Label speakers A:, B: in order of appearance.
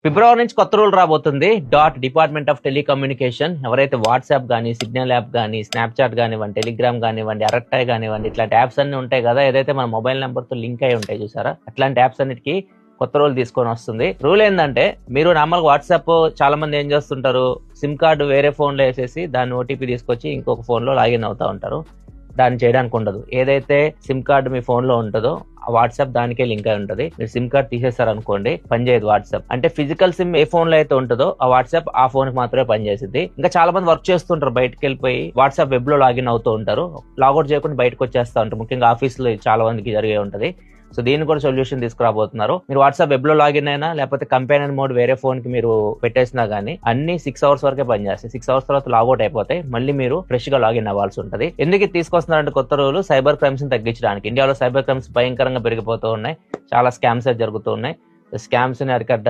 A: ఫిబ్రవరి నుంచి కొత్త రూల్ రాబోతుంది. డిపార్ట్మెంట్ ఆఫ్ టెలికమ్యూనికేషన్ ఎవరైతే వాట్సాప్ కానీ, సిగ్నల్ యాప్ కానీ, స్నాప్చాట్ కానివ్వండి, టెలిగ్రామ్ కానివ్వండి, అరట్టాయ్ కానివ్వండి, ఇట్లాంటి యాప్స్ అన్ని ఉంటాయి కదా, ఏదైతే మన మొబైల్ నెంబర్ తో లింక్ అయి ఉంటాయి చూసారా, అట్లాంటి యాప్స్ అన్నిటికీ కొత్త రూల్ తీసుకొని వస్తుంది. రూల్ ఏంటంటే, మీరు నార్మల్గా వాట్సాప్ చాలా మంది ఏం చేస్తుంటారు, సిమ్ కార్డు వేరే ఫోన్ లో వేసేసి దాన్ని ఓటీపీ తీసుకొచ్చి ఇంకొక ఫోన్ లో లాగిన్ అవుతా ఉంటారు. దాన్ని చేయడానికి ఉండదు. ఏదైతే సిమ్ కార్డు మీ ఫోన్ లో ఉంటుందో ఆ వాట్సాప్ దానికే లింక్ అయి ఉంటుంది. మీరు సిమ్ కార్డ్ తీసేస్తారు అనుకోండి, పనిచేయదు వాట్సాప్. అంటే ఫిజికల్ సిమ్ ఏ ఫోన్ లో అయితే ఉంటుందో ఆ వాట్సాప్ ఆ ఫోన్ కి మాత్రమే పనిచేసింది. ఇంకా చాలా మంది వర్క్ చేస్తుంటారు, బయటకు వెళ్ళిపోయి వాట్సాప్ వెబ్ లో లాగిన్ అవుతూ ఉంటారు, లాగౌట్ చేయకుండా బయటకు వచ్చేస్తా ఉంటారు. ముఖ్యంగా ఆఫీస్ లో చాలా మందికి జరిగే ఉంటది. సో దీన్ని కూడా సొల్యూషన్ తీసుకురాబోతున్నారు. మీరు వాట్సాప్ వెబ్ లో లాగిన్ అయినా, లేకపోతే కంపెనీర్ మోడ్ వేరే ఫోన్ కి మీరు పెట్టేసినా గానీ అన్ని 6 hours వరకే పనిచేస్తాయి. 6 hours తర్వాత లాగౌట్ అయిపోతాయి, మళ్ళీ మీరు ఫ్రెష్ గా లాగిన్ అవ్వాల్సి ఉంటుంది. ఎందుకు ఇది తీసుకొస్తున్నారంటే కొత్త రూల్, సైబర్ క్రైమ్స్ ని తగ్గించడానికి. ఇండియాలో సైబర్ క్రైమ్స్ భయంకరంగా పెరిగిపోతూ ఉన్నాయి, చాలా స్కామ్స్ జరుగుతూ ఉన్నాయి. స్కామ్స్ ని అరికట్టడానికి